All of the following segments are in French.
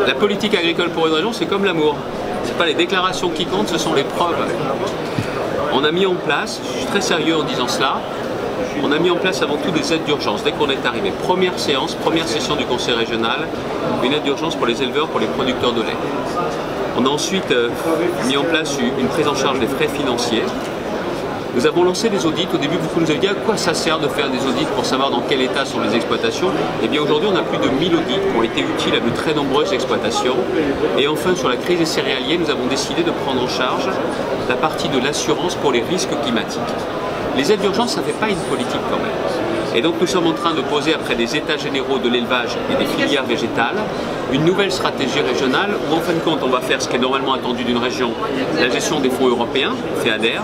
La politique agricole pour une région, c'est comme l'amour. Ce n'est pas les déclarations qui comptent, ce sont les preuves. On a mis en place, je suis très sérieux en disant cela, on a mis en place avant tout des aides d'urgence dès qu'on est arrivé. Première séance, première session du conseil régional, une aide d'urgence pour les éleveurs, pour les producteurs de lait. On a ensuite mis en place une prise en charge des frais financiers. Nous avons lancé des audits. Au début, beaucoup nous avaient dit à quoi ça sert de faire des audits pour savoir dans quel état sont les exploitations. Et bien aujourd'hui, on a plus de 1000 audits qui ont été utiles à de très nombreuses exploitations. Et enfin, sur la crise des céréaliers, nous avons décidé de prendre en charge la partie de l'assurance pour les risques climatiques. Les aides d'urgence, ça ne fait pas une politique quand même. Et donc nous sommes en train de poser, après des états généraux de l'élevage et des filières végétales, une nouvelle stratégie régionale où en fin de compte on va faire ce qui est normalement attendu d'une région, la gestion des fonds européens, FEADER,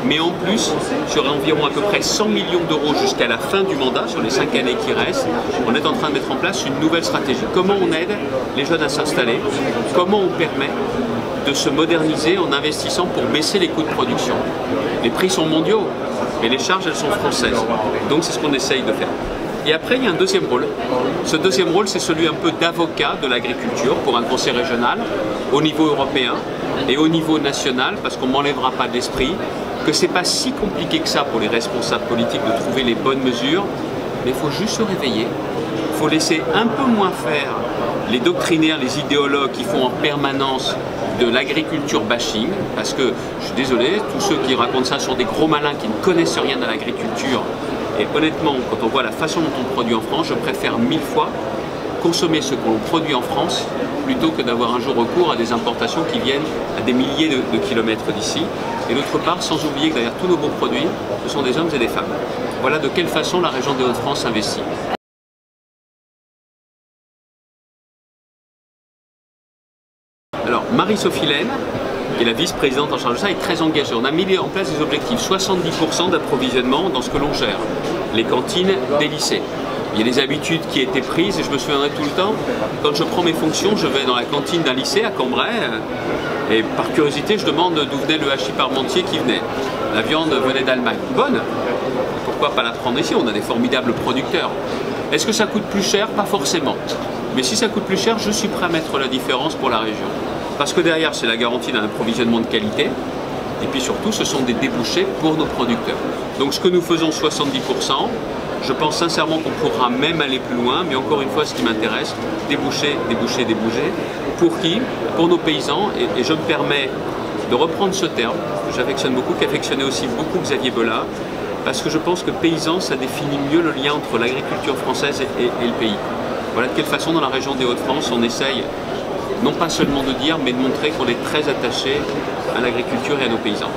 mais en plus sur environ à peu près 100 millions d'euros jusqu'à la fin du mandat, sur les 5 années qui restent, on est en train de mettre en place une nouvelle stratégie. Comment on aide les jeunes à s'installer, comment on permet de se moderniser en investissant pour baisser les coûts de production. Les prix sont mondiaux, mais les charges, elles sont françaises. Donc c'est ce qu'on essaye de faire. Et après, il y a un deuxième rôle. Ce deuxième rôle, c'est celui un peu d'avocat de l'agriculture pour un conseil régional au niveau européen et au niveau national, parce qu'on ne m'enlèvera pas de l'esprit que ce n'est pas si compliqué que ça pour les responsables politiques de trouver les bonnes mesures, mais il faut juste se réveiller. Il faut laisser un peu moins faire les doctrinaires, les idéologues qui font en permanence de l'agriculture bashing, parce que, je suis désolé, tous ceux qui racontent ça sont des gros malins qui ne connaissent rien à l'agriculture. Et honnêtement, quand on voit la façon dont on produit en France, je préfère 1000 fois consommer ce qu'on produit en France plutôt que d'avoir un jour recours à des importations qui viennent à des milliers de kilomètres d'ici. Et d'autre part, sans oublier que derrière tous nos beaux produits, ce sont des hommes et des femmes. Voilà de quelle façon la région des Hauts-de-France investit. Alors, Marie-Sophie Laine, qui est la vice-présidente en charge de ça, est très engagée. On a mis en place des objectifs, 70% d'approvisionnement dans ce que l'on gère, les cantines des lycées. Il y a des habitudes qui étaient prises et je me souviendrai tout le temps, quand je prends mes fonctions, je vais dans la cantine d'un lycée à Cambrai et par curiosité, je demande d'où venait le hachis parmentier qui venait. La viande venait d'Allemagne. Bonne, pourquoi pas la prendre ici? On a des formidables producteurs. Est-ce que ça coûte plus cher? Pas forcément. Mais si ça coûte plus cher, je suis prêt à mettre la différence pour la région. Parce que derrière, c'est la garantie d'un approvisionnement de qualité. Et puis surtout, ce sont des débouchés pour nos producteurs. Donc ce que nous faisons, 70%, je pense sincèrement qu'on pourra même aller plus loin. Mais encore une fois, ce qui m'intéresse, déboucher, déboucher, déboucher. Pour qui? Pour nos paysans. Et je me permets de reprendre ce terme, que j'affectionne beaucoup, qu'affectionnait aussi beaucoup Xavier Bollard. Parce que je pense que paysan, ça définit mieux le lien entre l'agriculture française et le pays. Voilà de quelle façon dans la région des Hauts-de-France on essaye non pas seulement de dire mais de montrer qu'on est très attaché à l'agriculture et à nos paysans.